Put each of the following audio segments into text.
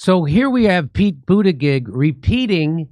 So here we have Pete Buttigieg repeating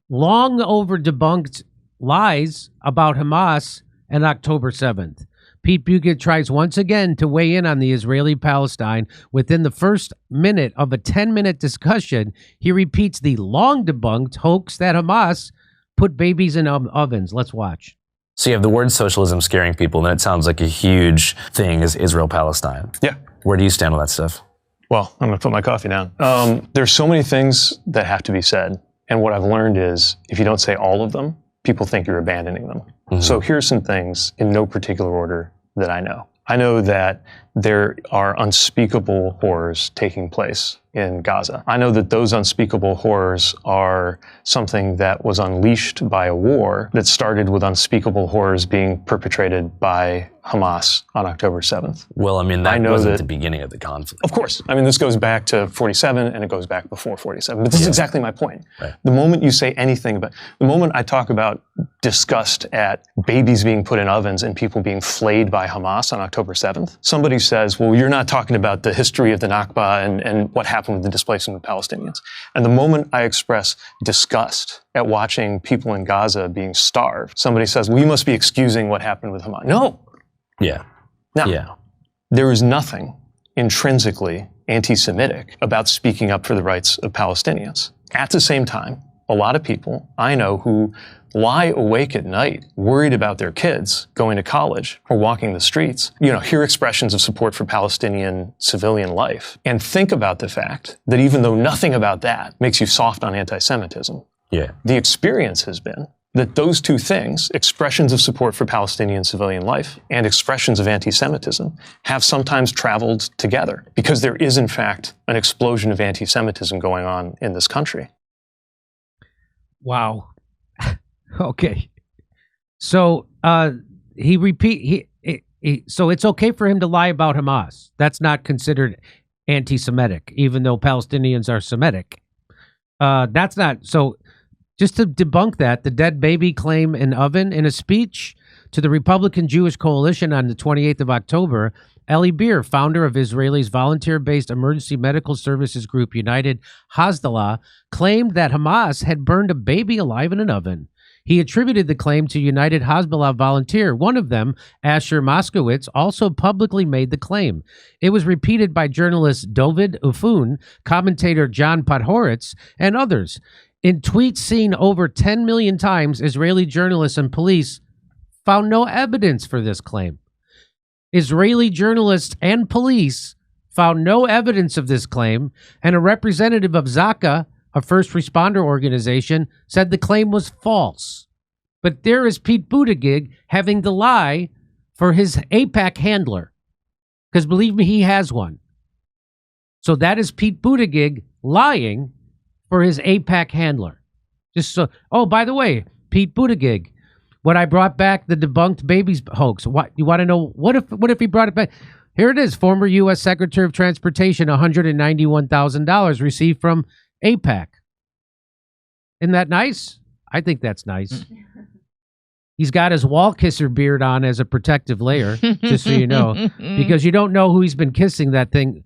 long over debunked lies about Hamas and October 7th. Pete Buttigieg tries once again to weigh in on the Israeli-Palestine. Within the first minute of a 10-minute discussion, he repeats the long-debunked hoax that Hamas put babies in ovens. Let's watch. So you have the word socialism scaring people, and it sounds like a huge thing is Israel-Palestine. Yeah. Where do you stand on that stuff? Well, I'm going to put my coffee down. There's so many things that have to be said. And what I've learned is if you don't say all of them, people think you're abandoning them. Mm-hmm. So here's some things in no particular order that I know. I know that there are unspeakable horrors taking place in Gaza. I know that those unspeakable horrors are something that was unleashed by a war that started with unspeakable horrors being perpetrated by Hamas on October 7th. Well, I mean, that wasn't the beginning of the conflict. Of course. I mean, this goes back to 47 and it goes back before 47. But this is exactly my point. Right. The moment you say anything about, the moment I talk about disgust at babies being put in ovens and people being flayed by Hamas on October 7th, somebody says, well, you're not talking about the history of the Nakba and what happened with the displacement of Palestinians. And the moment I express disgust at watching people in Gaza being starved, somebody says, well, you must be excusing what happened with Hamas. No. Yeah. Now, there is nothing intrinsically anti-Semitic about speaking up for the rights of Palestinians. At the same time, a lot of people I know who lie awake at night worried about their kids going to college or walking the streets, hear expressions of support for Palestinian civilian life and think about the fact that even though nothing about that makes you soft on anti-Semitism, the experience has been that those two things, expressions of support for Palestinian civilian life and expressions of anti-Semitism, have sometimes traveled together because there is, in fact, an explosion of anti-Semitism going on in this country. Wow. Okay. So so it's okay for him to lie about Hamas. That's not considered anti-Semitic, even though Palestinians are Semitic. That's not so. Just to debunk that, the dead baby claim in oven, in a speech to the Republican Jewish Coalition on the 28th of October, Eli Beer, founder of Israel's volunteer-based emergency medical services group United Hezbollah, claimed that Hamas had burned a baby alive in an oven. He attributed the claim to United Hezbollah volunteer. One of them, Asher Moskowitz, also publicly made the claim. It was repeated by journalist Dovid Ufun, commentator John Podhoretz, and others. In tweets seen over 10 million times, Israeli journalists and police found no evidence for this claim. Israeli journalists and police found no evidence of this claim, and a representative of Zaka, a first responder organization, said the claim was false. But there is Pete Buttigieg having to lie for his AIPAC handler, because believe me, he has one. So that is Pete Buttigieg lying for his AIPAC handler. Just so. Oh, by the way, Pete Buttigieg, when I brought back the debunked babies hoax, what you want to know? What if he brought it back? Here it is. Former U.S. Secretary of Transportation, $191,000 received from AIPAC. Isn't that nice? I think that's nice. He's got his wall kisser beard on as a protective layer, just so you know, because you don't know who he's been kissing that thing.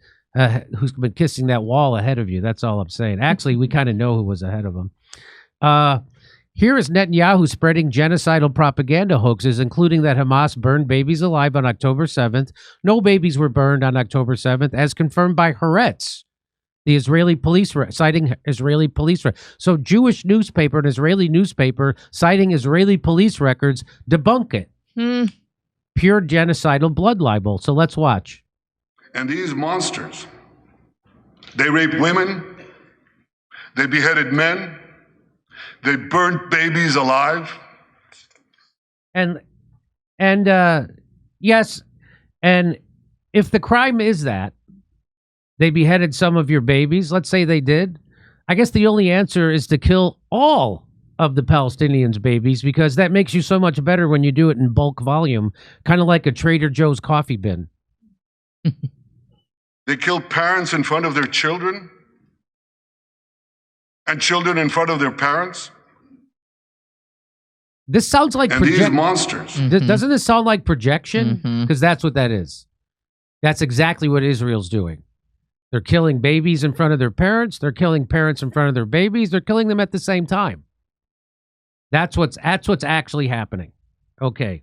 Who's been kissing that wall ahead of you. That's all I'm saying. Actually, we kind of know who was ahead of him. Here is Netanyahu spreading genocidal propaganda hoaxes, including that Hamas burned babies alive on October 7th. No babies were burned on October 7th, as confirmed by Haaretz, the Israeli police, citing Israeli police. So Jewish newspaper, an Israeli newspaper, citing Israeli police records, debunk it. Pure genocidal blood libel. So let's watch. And these monsters, they raped women, they beheaded men, they burnt babies alive. And yes, and if the crime is that they beheaded some of your babies, let's say they did, I guess the only answer is to kill all of the Palestinians' babies, because that makes you so much better when you do it in bulk volume, kind of like a Trader Joe's coffee bin. They killed parents in front of their children and children in front of their parents. This sounds like these monsters. Doesn't this sound like projection? Because that's what that is. That's exactly what Israel's doing. They're killing babies in front of their parents. They're killing parents in front of their babies. They're killing them at the same time. That's what's actually happening. Okay.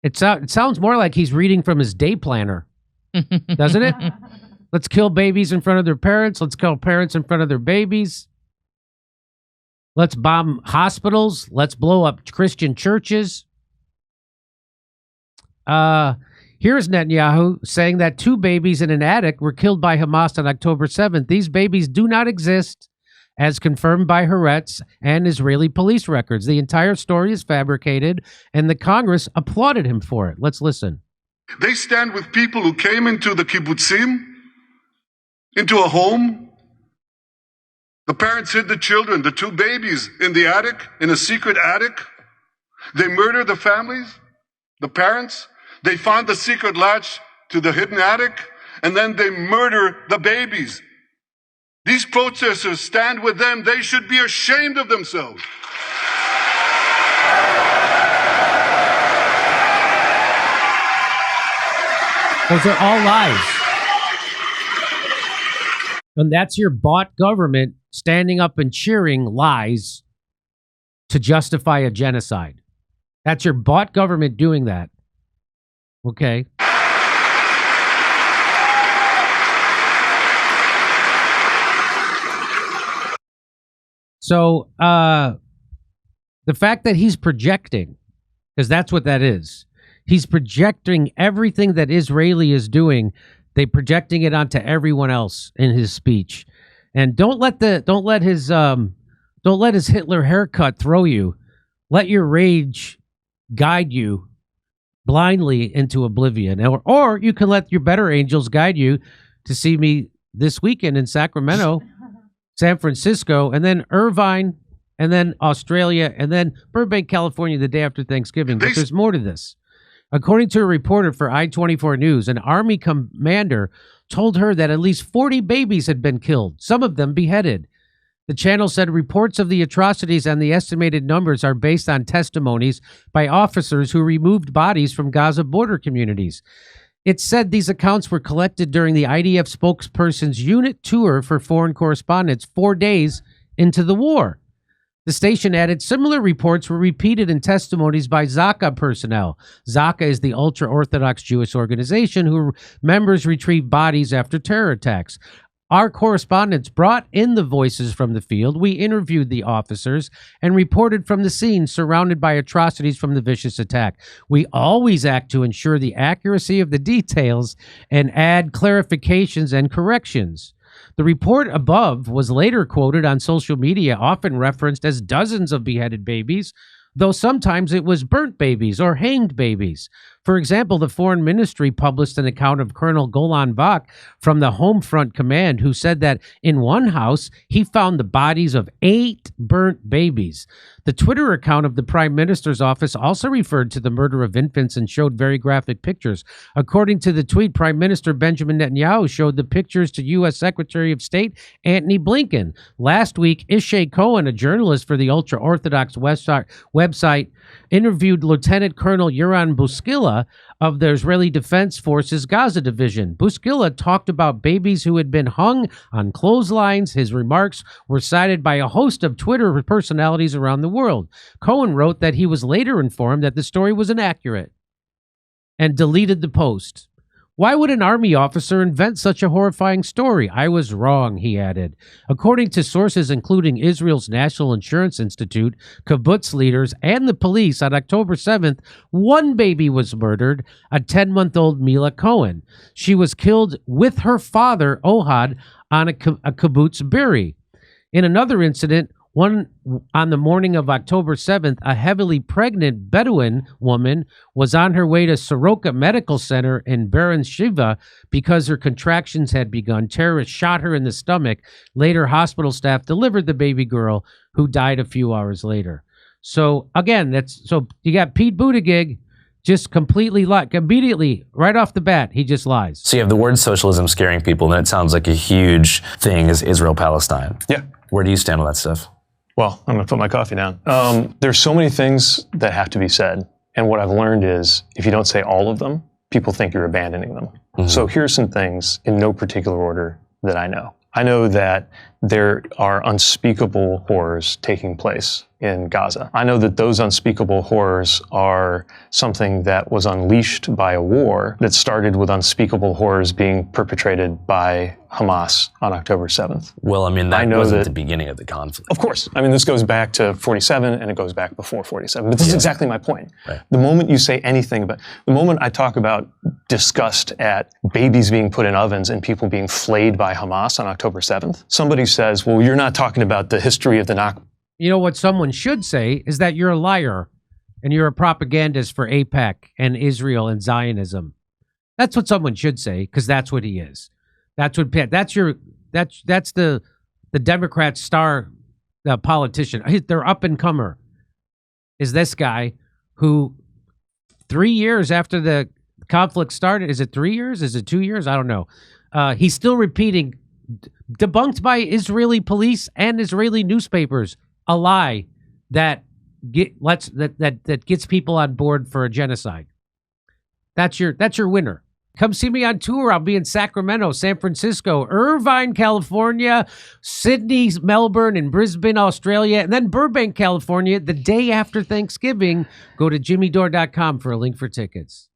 It sounds more like he's reading from his day planner, doesn't it? Let's kill babies in front of their parents. Let's kill parents in front of their babies. Let's bomb hospitals. Let's blow up Christian churches. Here's Netanyahu saying that 2 babies in an attic were killed by Hamas on October 7th. These babies do not exist, as confirmed by Haaretz and Israeli police records. The entire story is fabricated, and the Congress applauded him for it. Let's listen. They stand with people who came into the kibbutzim, into a home. The parents hid the children, the 2 babies in the attic, in a secret attic. They murdered the families, the parents. They found the secret latch to the hidden attic, and then they murder the babies. These protesters stand with them. They should be ashamed of themselves. Those are all lies. And that's your bought government standing up and cheering lies to justify a genocide. That's your bought government doing that. Okay. So the fact that he's projecting, because that's what that is, he's projecting everything that Israeli is doing. They're projecting it onto everyone else in his speech, and don't let his Hitler haircut throw you. Let your rage guide you blindly into oblivion, or you can let your better angels guide you to see me this weekend in Sacramento, San Francisco, and then Irvine, and then Australia, and then Burbank, California the day after Thanksgiving. But there's more to this. According to a reporter for I-24 News, an Army commander told her that at least 40 babies had been killed, some of them beheaded. The channel said reports of the atrocities and the estimated numbers are based on testimonies by officers who removed bodies from Gaza border communities. It said these accounts were collected during the IDF spokesperson's unit tour for foreign correspondents 4 days into the war. The station added similar reports were repeated in testimonies by Zaka personnel. Zaka is the ultra-Orthodox Jewish organization whose members retrieve bodies after terror attacks. Our correspondents brought in the voices from the field. We interviewed the officers and reported from the scene surrounded by atrocities from the vicious attack. We always act to ensure the accuracy of the details and add clarifications and corrections. The report above was later quoted on social media, often referenced as dozens of beheaded babies, though sometimes it was burnt babies or hanged babies. For example, the Foreign Ministry published an account of Colonel Golan Vak from the Home Front Command, who said that in one house, he found the bodies of 8 burnt babies. The Twitter account of the Prime Minister's office also referred to the murder of infants and showed very graphic pictures. According to the tweet, Prime Minister Benjamin Netanyahu showed the pictures to U.S. Secretary of State Antony Blinken. Last week, Ishay Cohen, a journalist for the ultra-Orthodox website, interviewed Lieutenant Colonel Yoram Buskila of the Israeli Defense Forces Gaza Division. Buskila talked about babies who had been hung on clotheslines. His remarks were cited by a host of Twitter personalities around the world. Cohen wrote that he was later informed that the story was inaccurate and deleted the post. Why would an army officer invent such a horrifying story? I was wrong, he added. According to sources including Israel's National Insurance Institute, kibbutz leaders, and the police, on October 7th, 1 baby was murdered, a 10-month-old Mila Cohen. She was killed with her father, Ohad, on a kibbutz buri. In another incident, on the morning of October 7th, a heavily pregnant Bedouin woman was on her way to Soroka Medical Center in Be'er-Sheva because her contractions had begun. Terrorists shot her in the stomach. Later, hospital staff delivered the baby girl, who died a few hours later. So again, so you got Pete Buttigieg just completely immediately, right off the bat, he just lies. So you have the word socialism scaring people, and it sounds like a huge thing is Israel-Palestine. Yeah. Where do you stand on that stuff? Well, I'm going to put my coffee down. There's so many things that have to be said. And what I've learned is if you don't say all of them, people think you're abandoning them. So here's some things in no particular order that I know. I know that there are unspeakable horrors taking place in Gaza. I know that those unspeakable horrors are something that was unleashed by a war that started with unspeakable horrors being perpetrated by Hamas on October 7th. Well, I mean, that wasn't the beginning of the conflict. Of course. I mean, this goes back to 47 and it goes back before 47. But this is exactly my point. Right. The moment you say anything about, the moment I talk about disgust at babies being put in ovens and people being flayed by Hamas on October 7th, somebody says, well, you're not talking about the history of the Nakba. You know what someone should say is that you're a liar and you're a propagandist for AIPAC and Israel and Zionism. That's what someone should say, because that's what he is. That's what that's the Democrat star politician. Their up and comer is this guy who 3 years after the conflict started, is it 3 years? Is it 2 years? I don't know. He's still repeating, debunked by Israeli police and Israeli newspapers, a lie that gets people on board for a genocide. That's your winner. Come see me on tour. I'll be in Sacramento, San Francisco, Irvine, California, Sydney, Melbourne, and Brisbane, Australia, and then Burbank, California, the day after Thanksgiving. Go to jimmydore.com for a link for tickets.